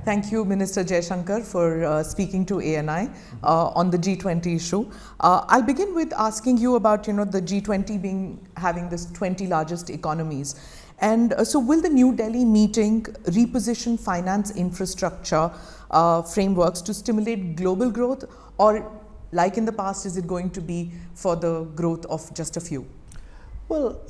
Thank you, Minister Jaishankar, for speaking to ANI on the G20 issue. I'll begin with asking you about, the G20 having this 20 largest economies. And so will the New Delhi meeting reposition finance infrastructure frameworks to stimulate global growth, or like in the past, is it going to be for the growth of just a few? Well,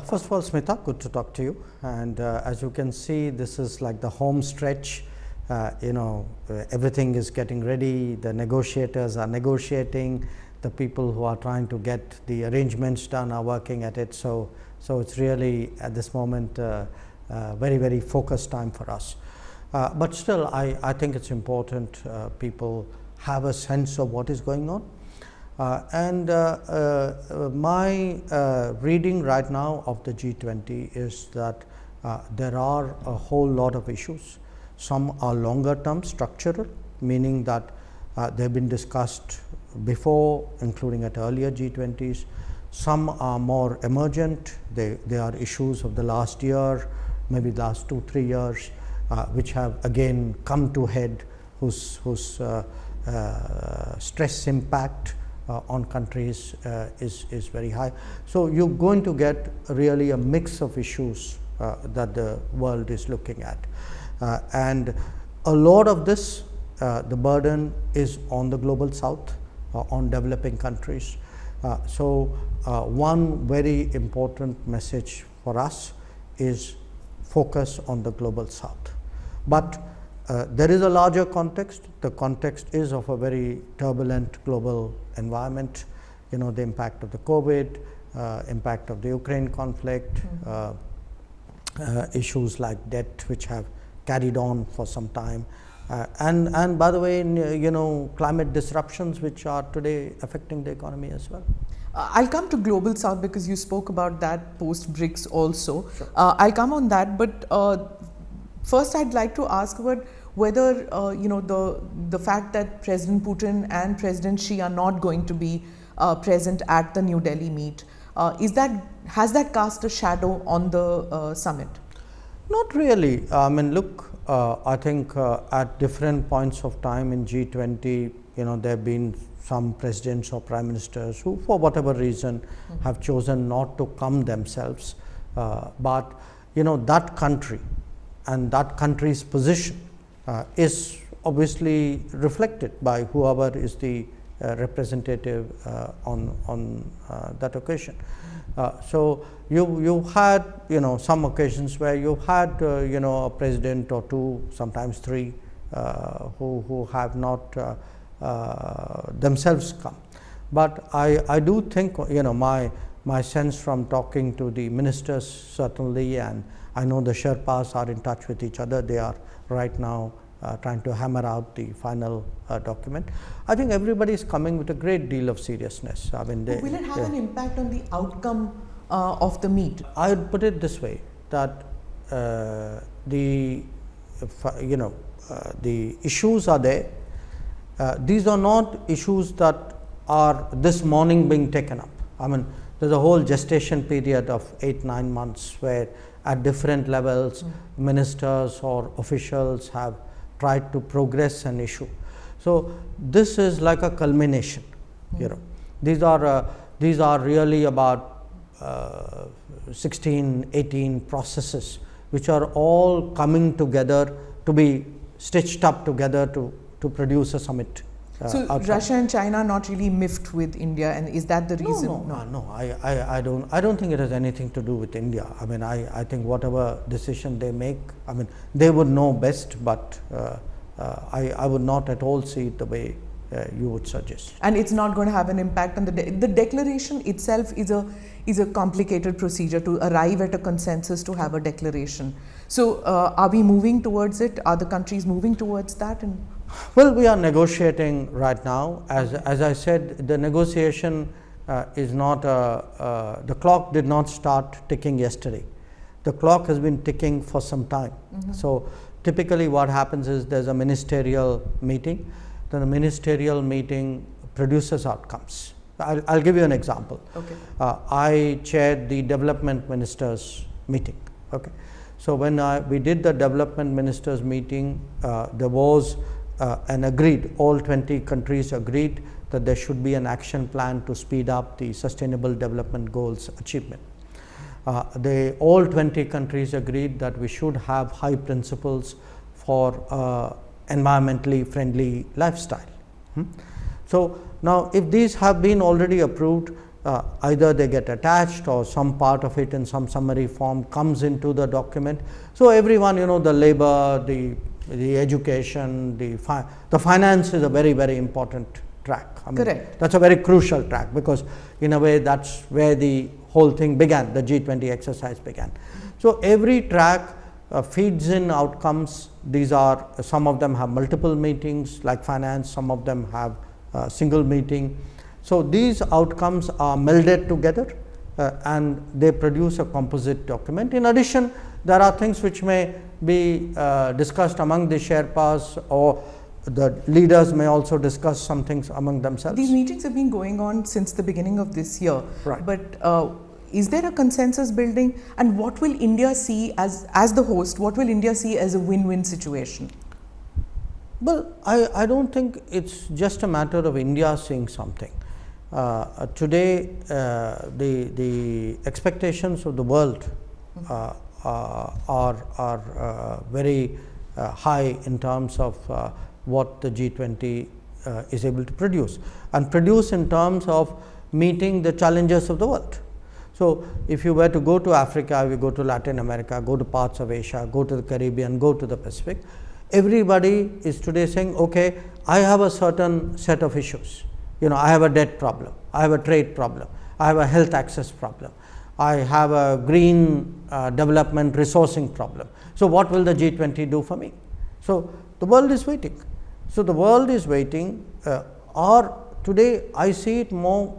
first of all, Smita, good to talk to you. And as you can see, this is like the home stretch. Everything is getting ready. The negotiators are negotiating. The people who are trying to get the arrangements done are working at it. So it's really at this moment very, very focused time for us. But still, I think it's important people have a sense of what is going on. My reading right now of the G20 is that there are a whole lot of issues. Some are longer term structural, meaning that they've been discussed before, including at earlier G20s. Some are more emergent. They are issues of the last year, maybe last 2-3 years, which have again come to head, whose stress impact on countries is very high. So you're going to get really a mix of issues that the world is looking at. And a lot of this, the burden is on the global south, on developing countries. One very important message for us is focus on the global south. But there is a larger context. The context is of a very turbulent global environment. The impact of the COVID, impact of the Ukraine conflict, issues like debt, which have carried on for some time, and by the way, climate disruptions, which are today affecting the economy as well. I'll come to global south because you spoke about that post BRICS also. Sure. I'll come on that, but first I'd like to ask about whether the fact that President Putin and President Xi are not going to be present at the New Delhi meet, has that cast a shadow on the summit? Not really. I mean, look, I think at different points of time in G20, there have been some presidents or prime ministers who, for whatever reason, have chosen not to come themselves. But that country and that country's position is obviously reflected by whoever is the representative on that occasion. So you had some occasions where you had a president or two, sometimes three, who have not themselves come. But I do think my sense from talking to the ministers certainly, and I know the Sherpas are in touch with each other. They are right now trying to hammer out the final document. I think everybody is coming with a great deal of seriousness. I mean, will it have an impact on the outcome of the meet? I would put it this way, that the issues are there. These are not issues that are this morning being taken up. I mean, there's a whole gestation period of 8-9 months where at different levels ministers or officials have tried to progress an issue. So this is like a culmination. These are really about 16-18 processes which are all coming together to be stitched up together to produce a summit. So outcome. Russia and China are not really miffed with India, and is that the reason? No. I don't think it has anything to do with India. I mean, I think whatever decision they make, I mean, they would know best, but I would not at all see it the way you would suggest. And it's not going to have an impact on the declaration itself is a complicated procedure to arrive at a consensus to have a declaration. So are we moving towards it? Are the countries moving towards that? Well, we are negotiating right now. As I said, the negotiation is not the clock did not start ticking yesterday. The clock has been ticking for some time. So typically what happens is there's a ministerial meeting. Then the ministerial meeting produces outcomes. I'll give you an example. Okay. I chaired the development ministers meeting. Okay. So when we did the development ministers meeting, there was an agreed, all 20 countries agreed that there should be an action plan to speed up the sustainable development goals achievement. All 20 countries agreed that we should have high principles for environmentally friendly lifestyle. So now if these have been already approved, either they get attached or some part of it in some summary form comes into the document. So everyone, the labor, the education, the finance is a very, very important track. Correct. That's a very crucial track, because in a way that's where the whole thing began, the G20 exercise began. So every track feeds in outcomes. These are, some of them have multiple meetings like finance, some of them have a single meeting. So these outcomes are melded together and they produce a composite document. In addition, there are things which may be discussed among the Sherpas, or the leaders may also discuss some things among themselves. These meetings have been going on since the beginning of this year. Right. But is there a consensus building, and what will India see as the host? What will India see as a win-win situation? Well, I don't think it's just a matter of India seeing something. Today, the expectations of the world are very high in terms of what the G20 is able to produce, and produce in terms of meeting the challenges of the world. So if you were to go to Africa, you go to Latin America, go to parts of Asia, go to the Caribbean, go to the Pacific, everybody is today saying, okay, I have a certain set of issues. I have a debt problem, I have a trade problem, I have a health access problem, I have a green development resourcing problem. So what will the G20 do for me? So the world is waiting. So the world is waiting, or today I see it more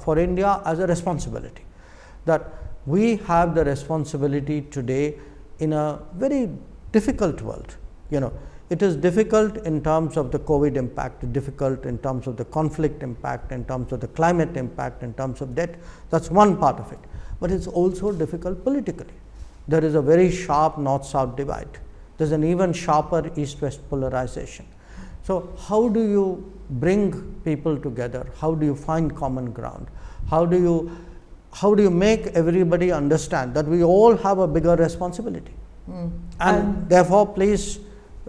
for India as a responsibility, that we have the responsibility today in a very difficult world. It is difficult in terms of the COVID impact, difficult in terms of the conflict impact, in terms of the climate impact, in terms of debt. That's one part of it. But it's also difficult politically. There is a very sharp north-south divide. There's an even sharper east-west polarization. So how do you bring people together? How do you find common ground? How do you make everybody understand that we all have a bigger responsibility? And therefore, please,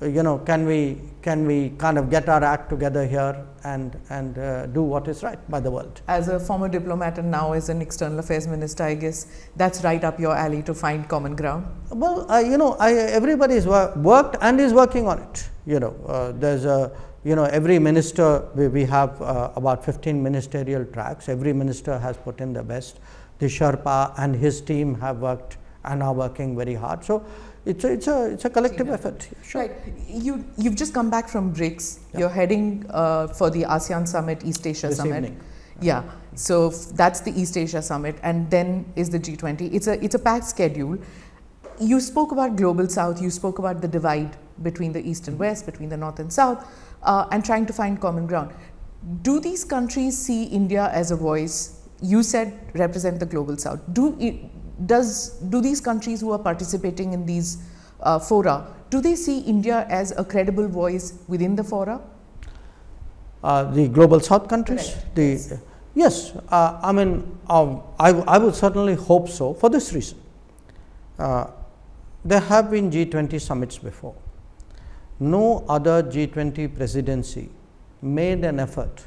can we kind of get our act together here and do what is right by the world? As a former diplomat and now as an external affairs minister, I guess that's right up your alley to find common ground. Well, everybody is worked and is working on it. There's a, every minister, we have about 15 ministerial tracks. Every minister has put in their best. The Sherpa and his team have worked and are working very hard. So it's a collective effort. Sure. Right. You've just come back from BRICS. Yeah. You're heading for the ASEAN Summit, East Asia this Summit. Evening. Yeah. So that's the East Asia Summit, and then is the G20. It's a packed schedule. You spoke about Global South. You spoke about the divide between the East and West, between the North and South, and trying to find common ground. Do these countries see India as a voice? You said represent the Global South. Do these countries who are participating in these fora, do they see India as a credible voice within the fora? The Global South countries? Yes. I would certainly hope so, for this reason. There have been G20 summits before. No other G20 presidency made an effort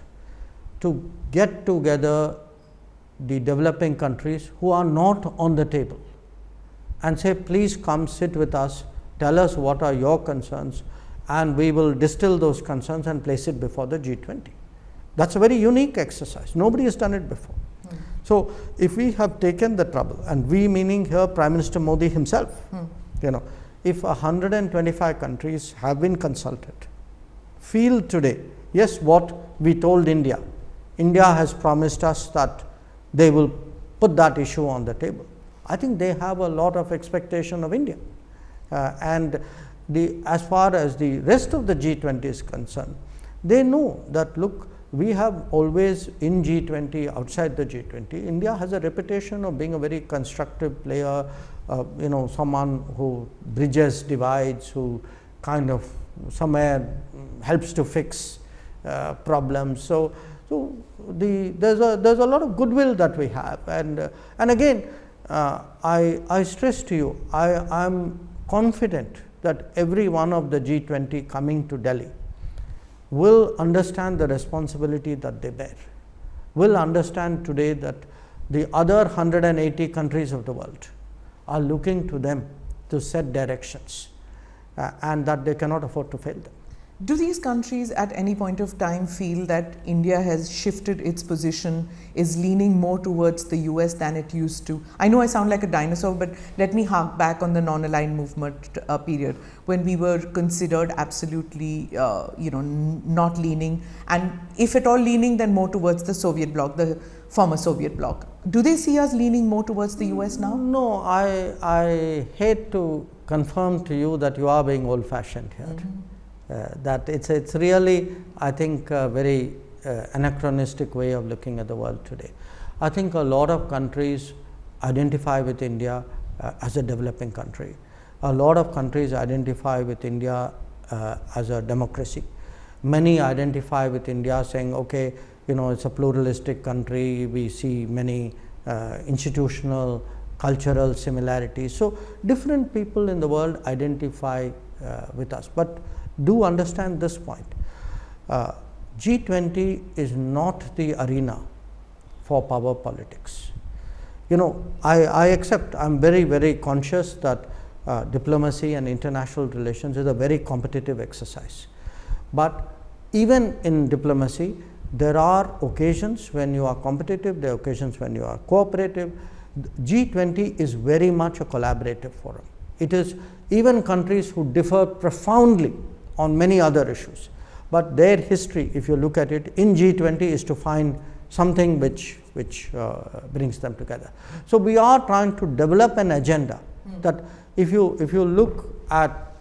to get together the developing countries who are not on the table and say, please come sit with us, tell us what are your concerns, and we will distill those concerns and place it before the G20. That's a very unique exercise. Nobody has done it before. So if we have taken the trouble, and we meaning here Prime Minister Modi himself, if 125 countries have been consulted, feel today, yes, what we told India has promised us that they will put that issue on the table. I think they have a lot of expectation of India. And as far as the rest of the G20 is concerned, they know that, look, we have always in G20, outside the G20, India has a reputation of being a very constructive player, someone who bridges divides, who kind of somewhere helps to fix problems. So there's a lot of goodwill that we have, and again I stress to you, I am confident that every one of the G20 coming to Delhi will understand the responsibility that they bear, will understand today that the other 180 countries of the world are looking to them to set directions, and that they cannot afford to fail them. Do these countries at any point of time feel that India has shifted its position, is leaning more towards the US than it used to? I know I sound like a dinosaur, but let me hark back on the non-aligned movement period, when we were considered absolutely not leaning, and if at all leaning, then more towards the Soviet bloc, the former Soviet bloc. Do they see us leaning more towards the US now? No, I hate to confirm to you that you are being old-fashioned here. That it's really, I think, a very anachronistic way of looking at the world today. I think a lot of countries identify with India as a developing country. A lot of countries identify with India as a democracy. Many identify with India saying, okay, it's a pluralistic country, we see many institutional, cultural similarities. So different people in the world identify with us. But do understand this point, G20 is not the arena for power politics. I accept, I am very, very conscious that diplomacy and international relations is a very competitive exercise. But even in diplomacy, there are occasions when you are competitive, there are occasions when you are cooperative. G20 is very much a collaborative forum. It is even countries who differ profoundly on many other issues, but their history, if you look at it in G20, is to find something which brings them together. So we are trying to develop an agenda that if you look at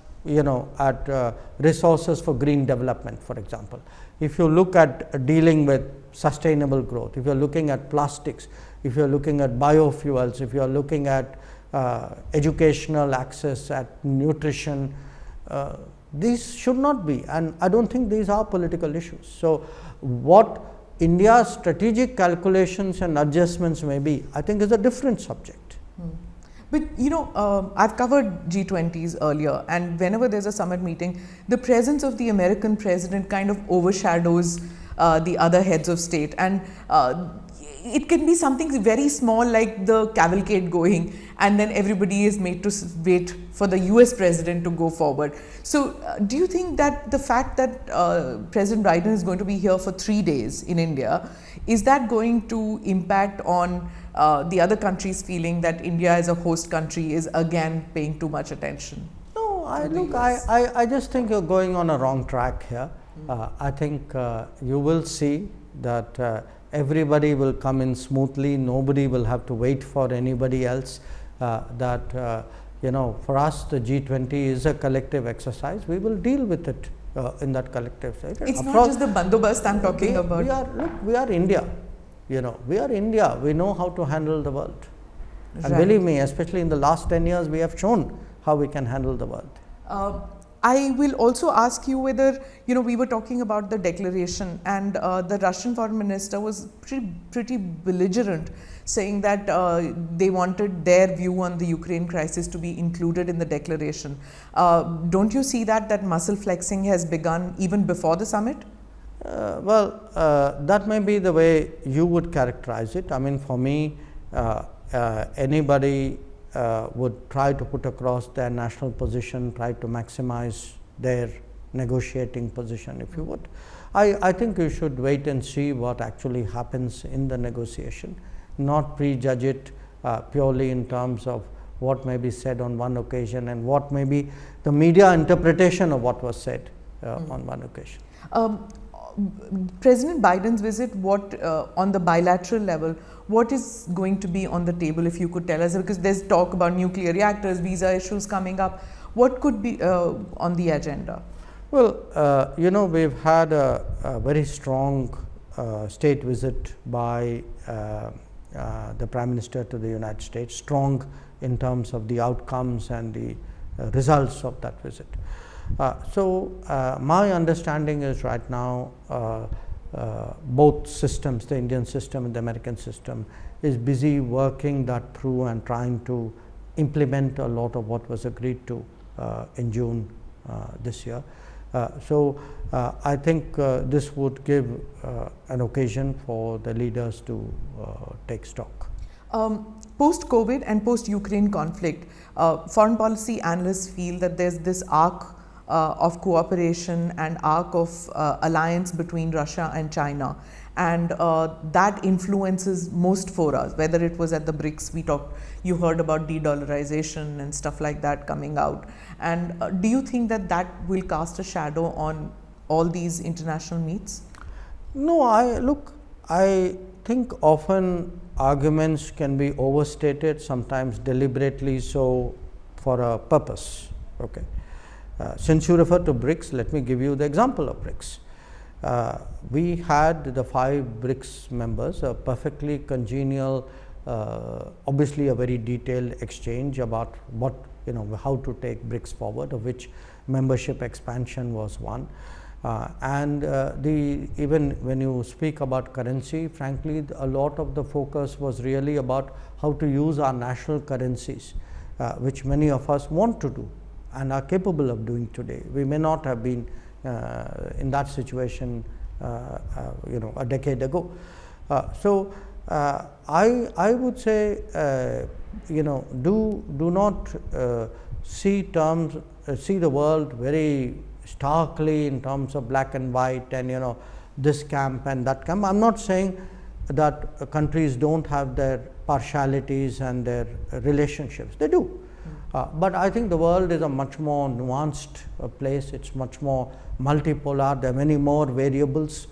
resources for green development, for example, if you look at dealing with sustainable growth, if you are looking at plastics, if you are looking at biofuels, if you are looking at educational access, at nutrition, these should not be, and I don't think these are political issues. So what India's strategic calculations and adjustments may be, I think, is a different subject. But I've covered G20s earlier, and whenever there's a summit meeting, the presence of the American president kind of overshadows the other heads of state, and it can be something very small like the cavalcade going, and then everybody is made to wait for the US president to go forward. So do you think that the fact that President Biden is going to be here for 3 days in India, is that going to impact on the other countries feeling that India as a host country is again paying too much attention? No, I just think you're going on a wrong track here. I think you will see that everybody will come in smoothly, nobody will have to wait for anybody else. For us the G20 is a collective exercise. We will deal with it in that collective side. It's not just the bandobast I'm talking about. We are India. We are India. We know how to handle the world. Right. And believe me, especially in the last 10 years, we have shown how we can handle the world. I will also ask you whether, we were talking about the declaration, and the Russian foreign minister was pretty belligerent, saying that they wanted their view on the Ukraine crisis to be included in the declaration. Don't you see that muscle flexing has begun even before the summit? That may be the way you would characterize it. I mean, for me, anybody would try to put across their national position, try to maximize their negotiating position, if you would. I think you should wait and see what actually happens in the negotiation, not prejudge it purely in terms of what may be said on one occasion and what may be the media interpretation of what was said on one occasion. President Biden's visit, on the bilateral level, what is going to be on the table, if you could tell us? Because there's talk about nuclear reactors, visa issues coming up. What could be on the agenda? Well, we've had a very strong state visit by the Prime Minister to the United States, strong in terms of the outcomes and the results of that visit. My understanding is right now both systems, the Indian system and the American system, is busy working that through and trying to implement a lot of what was agreed to in June this year. I think this would give an occasion for the leaders to take stock. Post-COVID and post-Ukraine conflict, foreign policy analysts feel that there's this arc of cooperation and arc of alliance between Russia and China, and that influences most forums. Whether it was at the BRICS, you heard about de-dollarization and stuff like that coming out. And do you think that that will cast a shadow on all these international meets? No, I think often arguments can be overstated, sometimes deliberately so, for a purpose. Okay. Since you refer to BRICS, let me give you the example of BRICS. We had the 5 BRICS members, a perfectly congenial, obviously a very detailed exchange about what, how to take BRICS forward, of which membership expansion was one. Even when you speak about currency, frankly, a lot of the focus was really about how to use our national currencies, which many of us want to do and are capable of doing today. We may not have been in that situation, a decade ago. I would say, do not see the world very starkly in terms of black and white and this camp and that camp. I'm not saying that countries don't have their partialities and their relationships. They do. But I think the world is a much more nuanced place. It's much more multipolar. There are many more variables.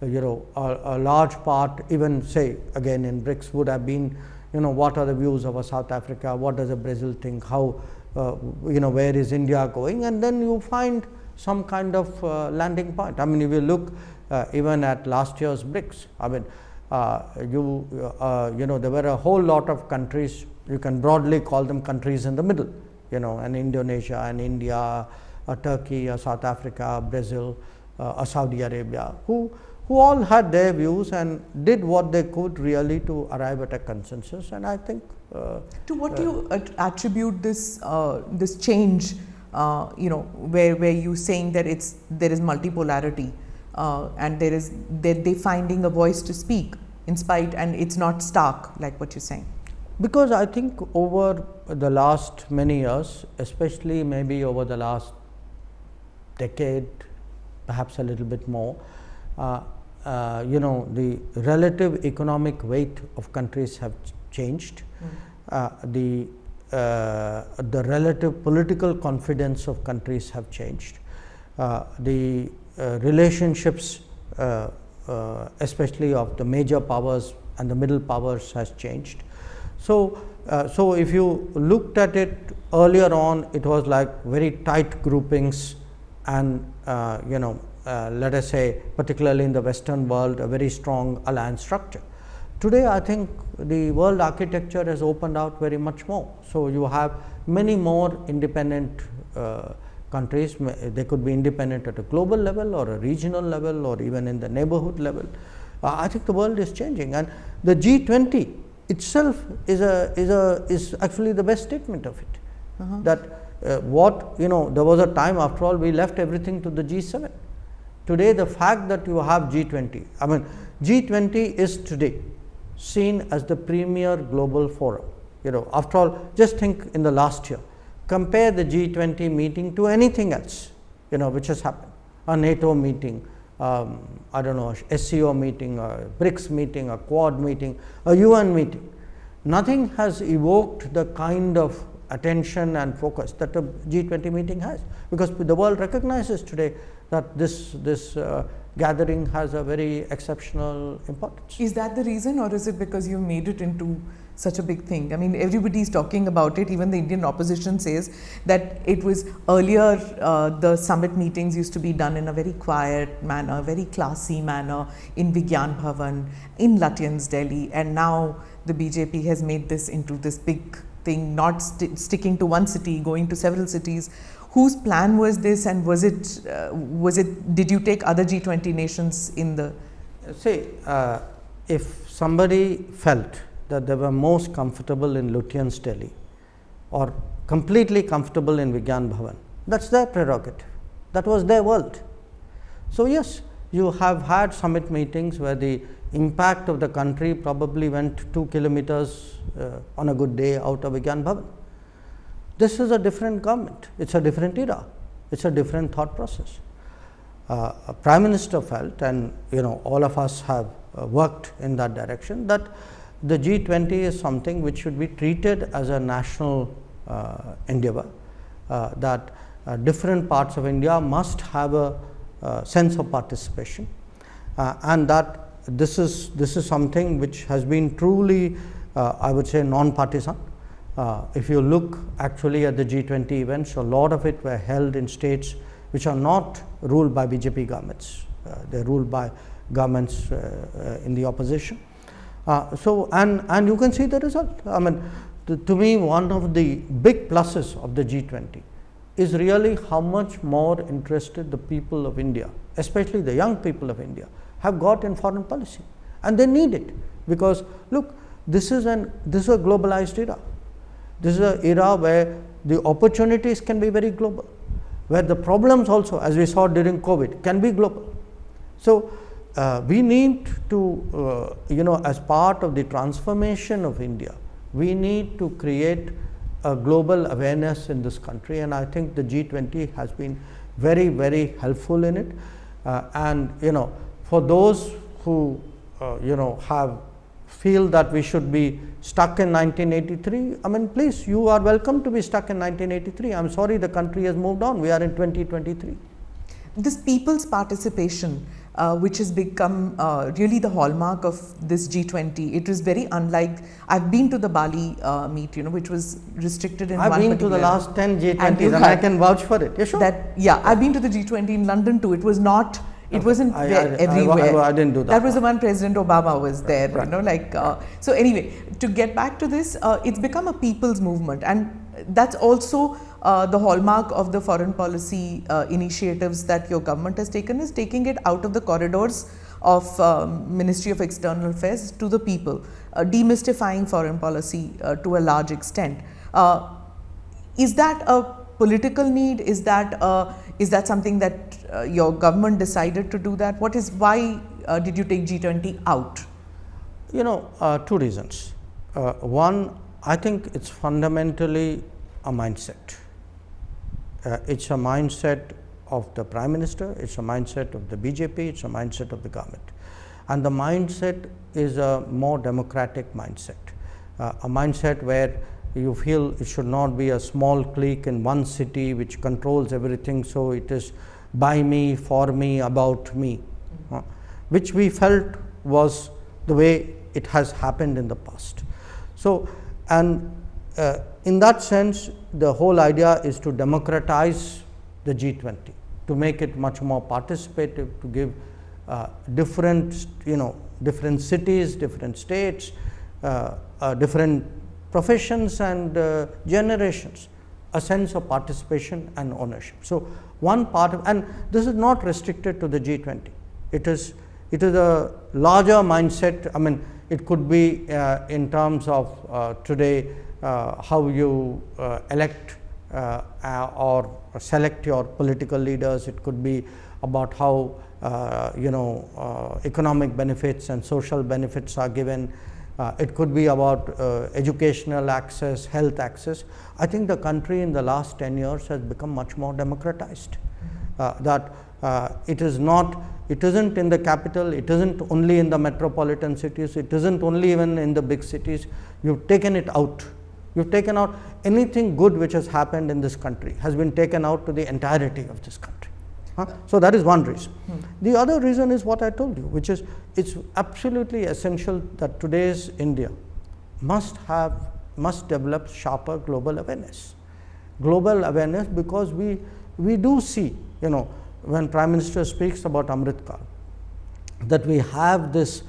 A large part, even say again in BRICS, would have been, what are the views of South Africa? What does Brazil think? How, where is India going? And then you find some kind of landing point. I mean, if you look even at last year's BRICS, I mean, there were a whole lot of countries. You can broadly call them countries in the middle, and Indonesia and India, Turkey, South Africa, Brazil, Saudi Arabia, who all had their views and did what they could really to arrive at a consensus. And I think to what do you attribute this this change? Where you saying that there is multipolarity and they're finding a voice to speak in spite, and it's not stark like what you're saying. Because I think over the last many years, especially maybe over the last decade, perhaps a little bit more, the relative economic weight of countries have changed. The relative political confidence of countries have changed. The relationships, especially of the major powers and the middle powers, has changed. So if you looked at it earlier on, it was like very tight groupings and, let us say, particularly in the Western world, a very strong alliance structure. Today, I think the world architecture has opened out very much more. So you have many more independent countries. They could be independent at a global level or a regional level or even in the neighborhood level. I think the world is changing, and the G20 itself is actually the best statement of it. That there was a time, after all, we left everything to the G7. Today, the fact that you have G20, I mean, G20 is today seen as the premier global forum. After all, just think in the last year, compare the G20 meeting to anything else, which has happened, a NATO meeting, I don't know, a SCO meeting, a BRICS meeting, a Quad meeting, a UN meeting. Nothing has evoked the kind of attention and focus that a G20 meeting has, because the world recognizes today that this gathering has a very exceptional importance. Is that the reason, or is it because you made it into such a big thing? I mean, everybody is talking about it. Even the Indian opposition says that it was earlier, the summit meetings used to be done in a very quiet manner, very classy manner in Vigyan Bhavan, in Lutyens, Delhi, and now the BJP has made this into this big thing, not sticking to one city, going to several cities. Whose plan was this, and was it? Did you take other G20 nations in the? See, if somebody felt that they were most comfortable in Lutyens Delhi or completely comfortable in Vigyan Bhavan, that's their prerogative. That was their world. So yes, you have had summit meetings where the impact of the country probably went 2 kilometers on a good day out of Vigyan Bhavan. This is a different government, it's a different era, it's a different thought process. A Prime Minister felt, and all of us have worked in that direction, that the G20 is something which should be treated as a national endeavor, that different parts of India must have a sense of participation, and that this is something which has been truly, I would say, non-partisan. If you look actually at the G20 events, a lot of it were held in states which are not ruled by BJP governments. They are ruled by governments in the opposition. And you can see the result. I mean, to me, one of the big pluses of the G20 is really how much more interested the people of India, especially the young people of India, have got in foreign policy, and they need it, because look, this is a globalized era. This is an era where the opportunities can be very global, where the problems also, as we saw during COVID, can be global. So we need to, as part of the transformation of India, we need to create a global awareness in this country, and I think the G20 has been very, very helpful in it. And for those who feel that we should be stuck in 1983, I mean, please, you are welcome to be stuck in 1983. I'm sorry, the country has moved on. We are in 2023. This people's participation, which has become really the hallmark of this G20, it was very unlike. I've been to the Bali meet, which was restricted in. I've been to the last 10 G20s, and I can vouch for it. Yeah, sure. I've been to the G20 in London too. It was not. It wasn't everywhere. I didn't do that. That was the one President Obama was there. Right. So anyway, to get back to this, it's become a people's movement, and that's also the hallmark of the foreign policy initiatives that your government has taken, is taking it out of the corridors of Ministry of External Affairs to the people, demystifying foreign policy to a large extent. Is that a political need? Is that something that your government decided to do that? Why did you take G20 out? Two reasons. One, I think it's fundamentally a mindset. It's a mindset of the Prime Minister, it's a mindset of the BJP, it's a mindset of the government. And the mindset is a more democratic mindset, a mindset where you feel it should not be a small clique in one city which controls everything, so it is by me, for me, about me, which we felt was the way it has happened in the past. So, and in that sense, the whole idea is to democratize the G20, to make it much more participative, to give different cities, different states, different professions and generations a sense of participation and ownership. So one part of, and this is not restricted to the G20. It is a larger mindset. I mean, it could be in terms of today how you elect or select your political leaders. It could be about how economic benefits and social benefits are given. It could be about educational access, health access. I think the country in the last 10 years has become much more democratized. That it isn't in the capital, it isn't only in the metropolitan cities, it isn't only even in the big cities. You've taken it out. You've taken out anything good which has happened in this country has been taken out to the entirety of this country. So that is one reason. The other reason is what I told you, which is it's absolutely essential that today's India must develop sharper global awareness. Global awareness, because we do see, when Prime Minister speaks about Amrit Kal, that we have this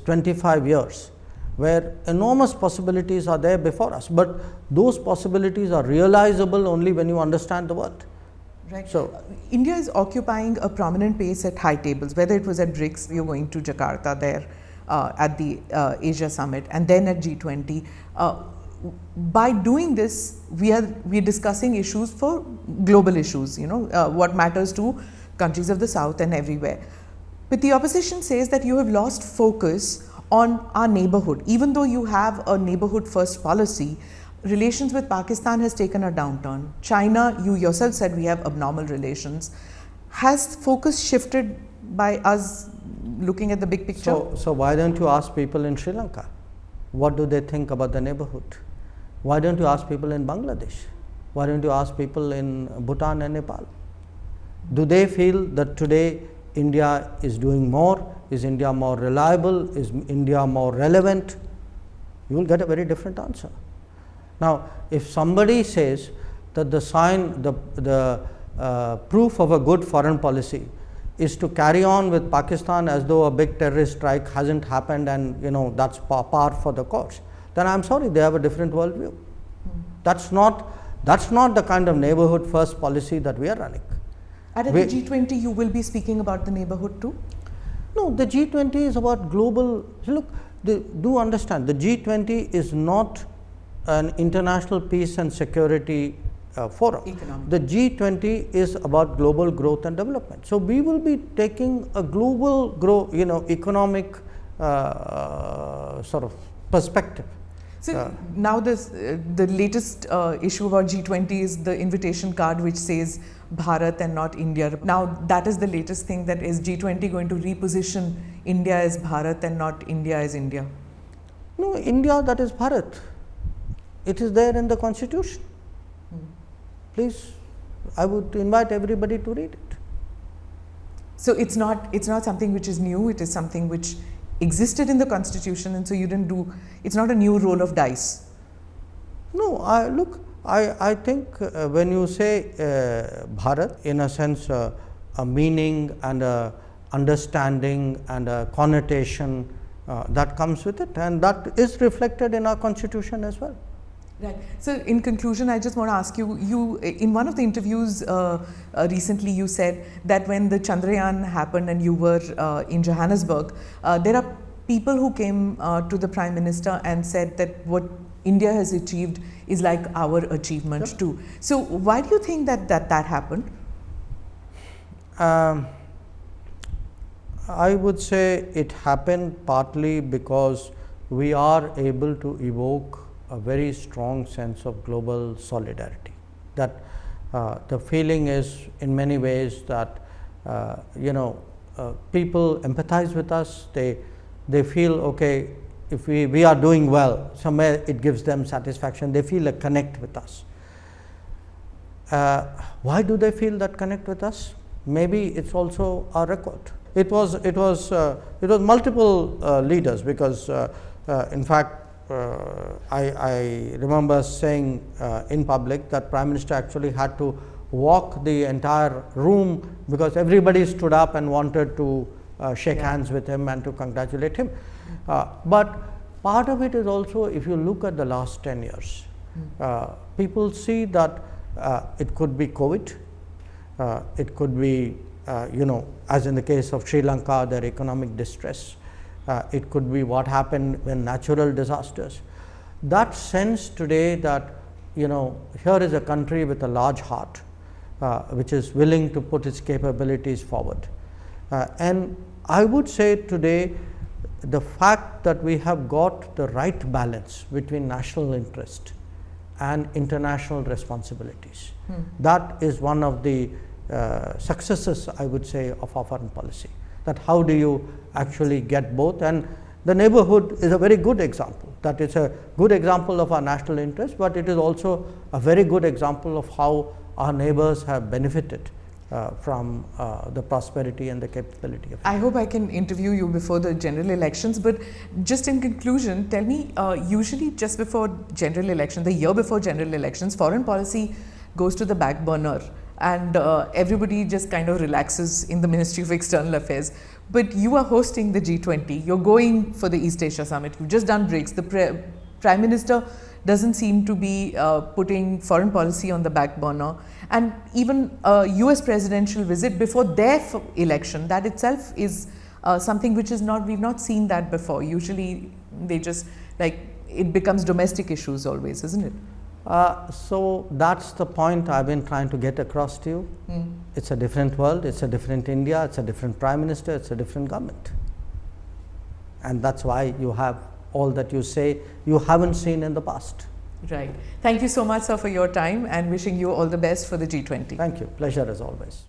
25 years where enormous possibilities are there before us, but those possibilities are realizable only when you understand the world. Right. So, India is occupying a prominent place at high tables, whether it was at BRICS, you're going to Jakarta there at the Asia Summit, and then at G20. By doing this, we are discussing issues for global issues, what matters to countries of the South and everywhere. But the opposition says that you have lost focus on our neighborhood. Even though you have a neighborhood first policy, relations with Pakistan has taken a downturn. China, you yourself said we have abnormal relations. Has focus shifted by us looking at the big picture? So why don't you ask people in Sri Lanka? What do they think about the neighborhood? Why don't you ask people in Bangladesh? Why don't you ask people in Bhutan and Nepal? Do they feel that today India is doing more? Is India more reliable? Is India more relevant? You will get a very different answer. Now, if somebody says that the proof of a good foreign policy is to carry on with Pakistan as though a big terrorist strike hasn't happened and that's par for the course, then I'm sorry, they have a different worldview. That's not the kind of neighborhood first policy that we are running. And at the G20, you will be speaking about the neighborhood too? No, the G20 is about global. Look, do understand, the G20 is not an international peace and security forum. Economic. The G20 is about global growth and development. So we will be taking a global economic sort of perspective. So now the latest issue about G20 is the invitation card which says Bharat and not India. Now that is the latest thing, that is G20 going to reposition India as Bharat and not India as India? No, India, that is Bharat. It is there in the constitution. Please, I would invite everybody to read it. So it's not something which is new, it is something which existed in the constitution, and so you didn't do, it's not a new roll of dice. No, I think when you say Bharat, in a sense a meaning and a understanding and a connotation that comes with it, and that is reflected in our constitution as well. Right. So in conclusion, I just want to ask you in one of the interviews recently you said that when the Chandrayaan happened and you were in Johannesburg, there are people who came to the Prime Minister and said that what India has achieved is like our achievement too. So why do you think that happened? I would say it happened partly because we are able to evoke a very strong sense of global solidarity. That the feeling is in many ways that people empathize with us. They feel, okay, if we are doing well, somewhere it gives them satisfaction. They feel a connect with us. Why do they feel that connect with us? Maybe it's also our record. It was multiple leaders, because in fact I remember saying in public that Prime Minister actually had to walk the entire room because everybody stood up and wanted to shake hands with him and to congratulate him. But part of it is also, if you look at the last 10 years, people see that it could be COVID, it could be as in the case of Sri Lanka, their economic distress. It could be what happened when natural disasters. That sense today that here is a country with a large heart, which is willing to put its capabilities forward. And I would say today the fact that we have got the right balance between national interest and international responsibilities, that is one of the successes, I would say, of our foreign policy. That how do you actually get both, and the neighborhood is a very good example. That is a good example of our national interest, but it is also a very good example of how our neighbors have benefited from the prosperity and the capability of. I hope I can interview you before the general elections, but just in conclusion, tell me, usually just before general election, the year before general elections, foreign policy goes to the back burner and everybody just kind of relaxes in the Ministry of External Affairs. But you are hosting the G20, you're going for the East Asia Summit, you've just done BRICS. The Prime Minister doesn't seem to be putting foreign policy on the back burner. And even a US presidential visit before their election, that itself is something which is not, we've not seen that before. Usually they just, like, it becomes domestic issues always, isn't it? So that's the point I've been trying to get across to you. It's a different world, it's a different India, it's a different Prime Minister, it's a different government. And that's why you have all that you say you haven't seen in the past. Right. Thank you so much, sir, for your time, and wishing you all the best for the G20. Thank you. Pleasure as always.